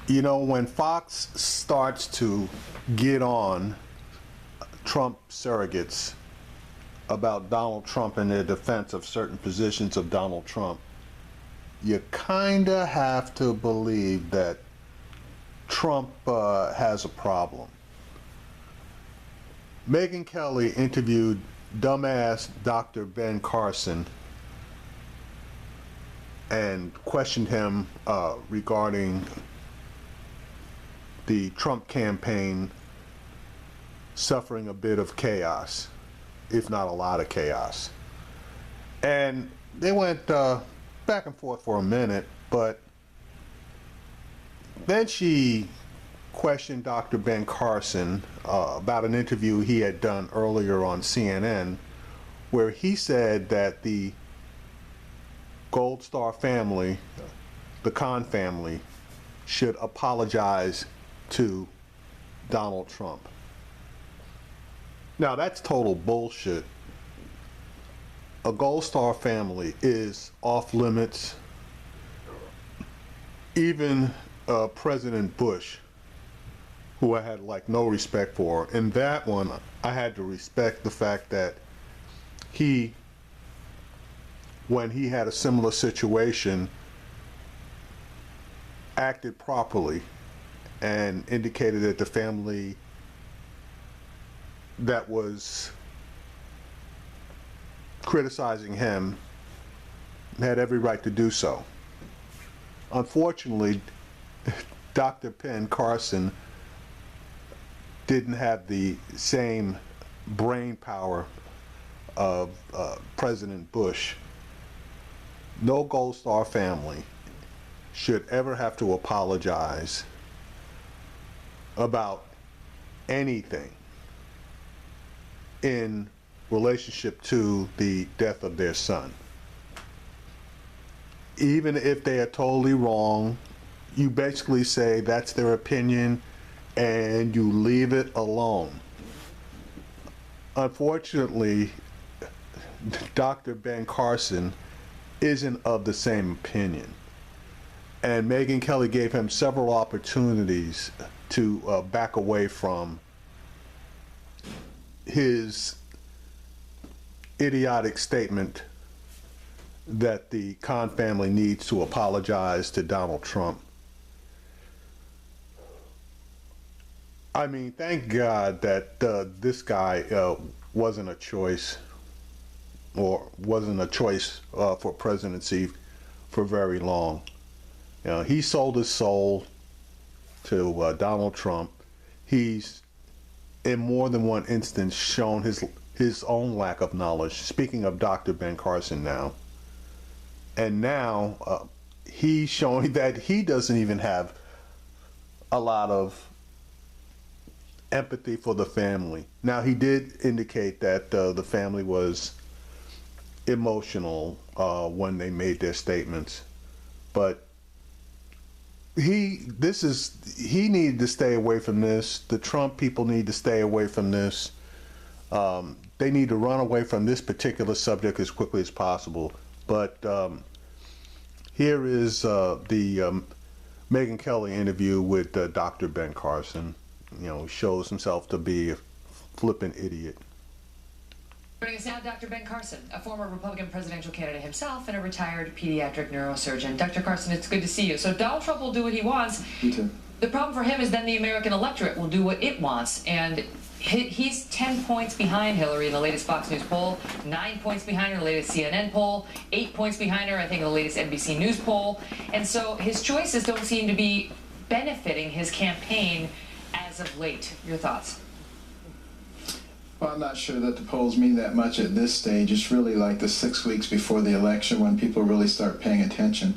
You know, when Fox starts to get on Trump surrogates about Donald Trump and their defense of certain positions of Donald Trump, you kind of have to believe that Trump has a problem. Megyn Kelly interviewed dumbass Dr. Ben Carson and questioned him regarding the Trump campaign suffering a bit of chaos, if not a lot of chaos. And they went back and forth for a minute, but then she questioned Dr. Ben Carson about an interview he had done earlier on CNN, where he said that the Gold Star family, the Khan family, should apologize to Donald Trump. Now that's total bullshit. A Gold Star family is off limits. Even President Bush, who I had like no respect for, in that one I had to respect the fact that he, when he had a similar situation, acted properly and indicated that the family that was criticizing him had every right to do so. Unfortunately, Dr. Ben Carson didn't have the same brain power of President Bush. No Gold Star family should ever have to apologize about anything in relationship to the death of their son. Even if they are totally wrong, you basically say that's their opinion and you leave it alone. Unfortunately, Dr. Ben Carson isn't of the same opinion. And Megyn Kelly gave him several opportunities to back away from his idiotic statement that the Khan family needs to apologize to Donald Trump. I mean, thank God that this guy wasn't a choice, or wasn't a choice for presidency for very long. You know, he sold his soul to Donald Trump. He's, in more than one instance, shown his own lack of knowledge. Speaking of Dr. Ben Carson now. And now he's showing that he doesn't even have a lot of empathy for the family. Now, he did indicate that the family was emotional when they made their statements, but he needed to stay away from this. The Trump people need to stay away from this. They need to run away from this particular subject as quickly as possible. But here is the Megyn Kelly interview with Dr. Ben Carson. You know, shows himself to be a flippin' idiot. Joining us now, Dr. Ben Carson, a former Republican presidential candidate himself and a retired pediatric neurosurgeon. Dr. Carson, it's good to see you. So Donald Trump will do what he wants. Me too. The problem for him is then the American electorate will do what it wants. And he's 10 points behind Hillary in the latest Fox News poll, 9 points behind her in the latest CNN poll, 8 points behind her, I think, in the latest NBC News poll. And so his choices don't seem to be benefiting his campaign as of late. Your thoughts? Well, I'm not sure that the polls mean that much at this stage. It's really like the 6 weeks before the election when people really start paying attention.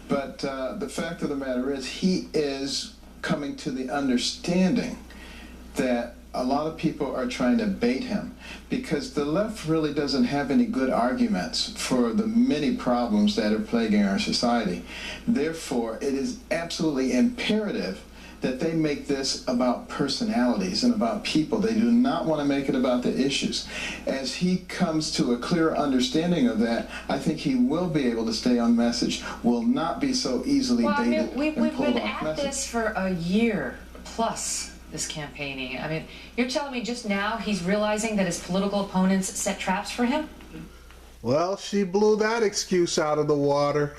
But the fact of the matter is, he is coming to the understanding that a lot of people are trying to bait him, because the left really doesn't have any good arguments for the many problems that are plaguing our society. Therefore, it is absolutely imperative that they make this about personalities and about people. They do not want to make it about the issues. As he comes to a clear understanding of that, I think he will be able to stay on message, will not be so easily Well, I dated mean, we've and pulled been off at message. this for a year plus, this campaigning. I mean, you're telling me just now he's realizing that his political opponents set traps for him? Well, she blew that excuse out of the water.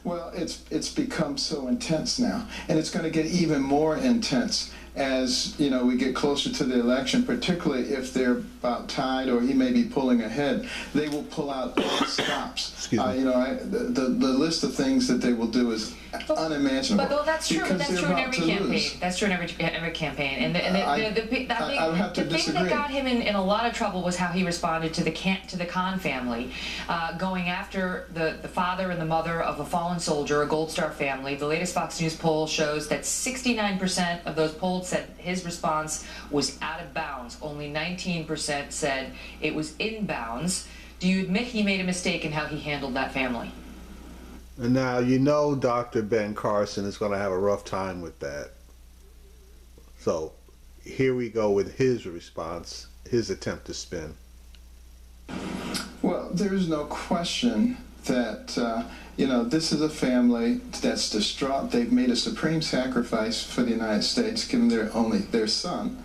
Well, it's become so intense now, and it's going to get even more intense as we get closer to the election, particularly if they're about tied or he may be pulling ahead. They will pull out all stops. Excuse me. The list of things that they will do is unimaginable. But that's true. because That's they're true in about every to campaign. lose. That's true in every campaign. And I would have to the thing disagree. that got him in a lot of trouble was how he responded to the Khan family, going after the father and the mother of a fallen soldier, a Gold Star family. The latest Fox News poll shows that 69% of those polled said his response was out of bounds. Only 19% said it was in bounds. Do you admit he made a mistake in how he handled that family? And now Dr. Ben Carson is going to have a rough time with that. So here we go with his response, his attempt to spin. Well, there's no question that this is a family that's distraught. They've made a supreme sacrifice for the United States, given their son.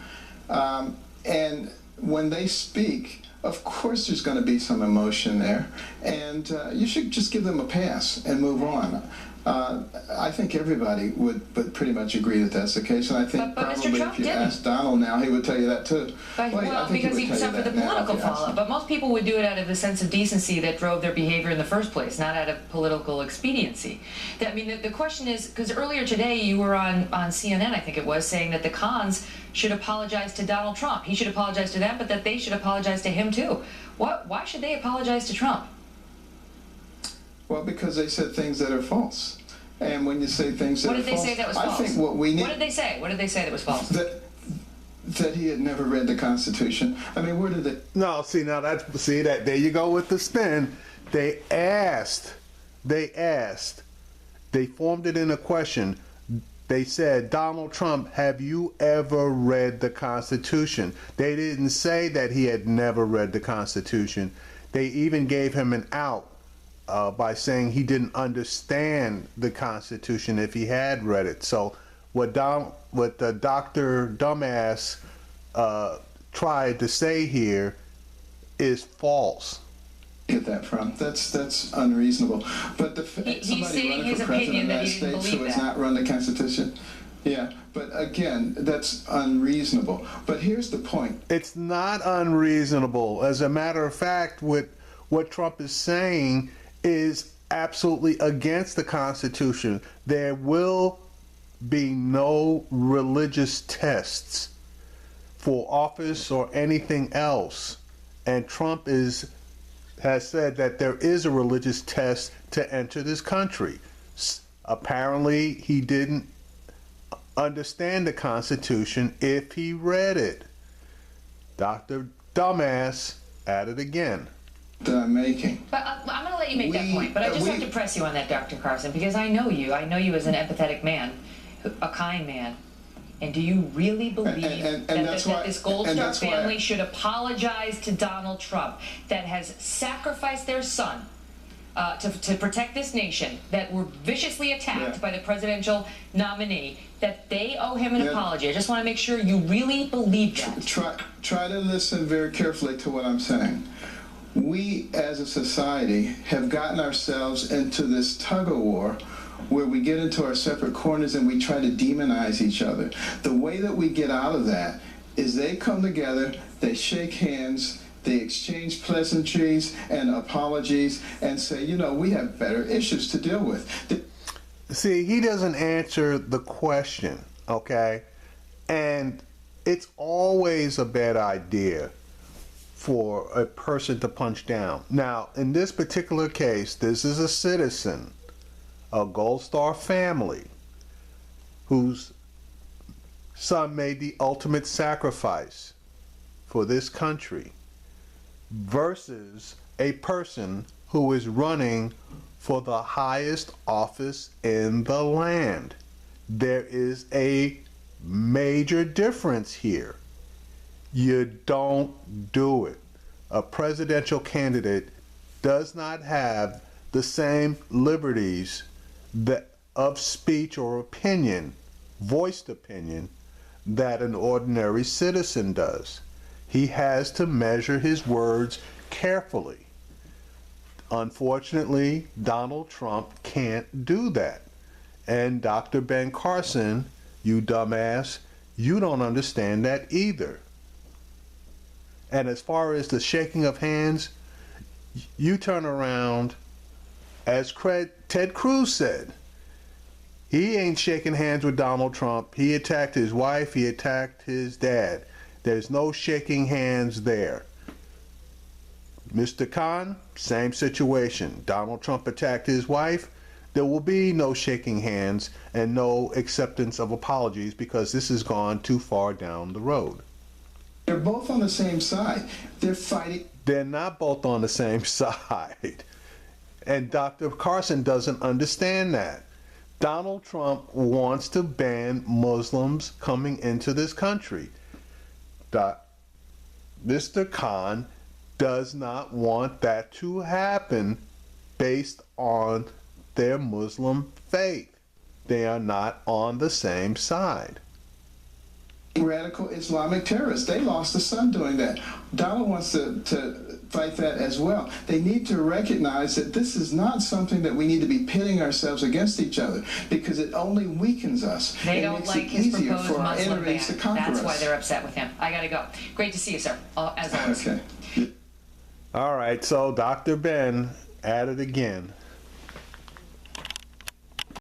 And when they speak, of course there's going to be some emotion there, and you should just give them a pass and move on. I think everybody would pretty much agree that that's the case, and I think But Mr. probably Trump if you didn't. asked Donald now, he would tell you that too. But, I think because would he tell you suffered the that now if political you asked fallout. him. But most people would do it out of the sense of decency that drove their behavior in the first place, not out of political expediency. I mean, the question is, because earlier today you were on CNN, I think it was, saying that the Khans should apologize to Donald Trump. He should apologize to them, but that they should apologize to him too. Why should they apologize to Trump? Well, because they said things that are false. And when you say things that What are did they false, say that was I false? think what we need... What did they say? What did they say that was false? That he had never read the Constitution. I mean, where did they... No, there you go with the spin. They formed it in a question. They said, Donald Trump, have you ever read the Constitution? They didn't say that he had never read the Constitution. They even gave him an out by saying he didn't understand the Constitution if he had read it. So what the Dr. Dumbass tried to say here is false. Get that from? That's unreasonable. But He's somebody stating running his for president opinion of the that United he didn't States who believe has that. not run the Constitution. Yeah, but again, that's unreasonable. But here's the point. It's not unreasonable. As a matter of fact, what Trump is saying is absolutely against the Constitution. There will be no religious tests for office or anything else. And Trump has said that there is a religious test to enter this country. Apparently, he didn't understand the Constitution if he read it. Dr. Dumbass at it again. That I'm making. But I'm going to let you make that point, but I just have to press you on that, Dr. Carson, because I know you. I know you as an empathetic man, a kind man. And do you really believe that this Gold Star family should apologize to Donald Trump, that has sacrificed their son to protect this nation, that were viciously attacked by the presidential nominee, that they owe him an apology? I just want to make sure you really believe that. Try to listen very carefully to what I'm saying. We as a society have gotten ourselves into this tug-of-war where we get into our separate corners and we try to demonize each other. The way that we get out of that is they come together, they shake hands, they exchange pleasantries and apologies and say, we have better issues to deal with. See, he doesn't answer the question, okay? And it's always a bad idea for a person to punch down. Now, in this particular case, this is a citizen, a Gold Star family, whose son made the ultimate sacrifice for this country, versus a person who is running for the highest office in the land. there is a major difference here. You don't do it. A presidential candidate does not have the same liberties of speech or opinion, voiced opinion, that an ordinary citizen does. He has to measure his words carefully. Unfortunately, Donald Trump can't do that. And Dr. Ben Carson, you dumbass, you don't understand that either. And as far as the shaking of hands, you turn around, as Ted Cruz said, he ain't shaking hands with Donald Trump. He attacked his wife, he attacked his dad. There's no shaking hands there. Mr. Khan, same situation. Donald Trump attacked his wife. There will be no shaking hands and no acceptance of apologies because this has gone too far down the road. They're both on the same side. They're fighting. They're not both on the same side. And Dr. Carson doesn't understand that. Donald Trump wants to ban Muslims coming into this country. Mr. Khan does not want that to happen based on their Muslim faith. They are not on the same side. Radical Islamic terrorists. They lost a son doing that. Donald wants to fight that as well. They need to recognize that this is not something that we need to be pitting ourselves against each other because it only weakens us. They don't like his proposed for our Muslim enemies ban. to conquer That's why us. they're upset with him. I gotta go. Great to see you, sir. As always. Okay. All right, so Dr. Ben at it again.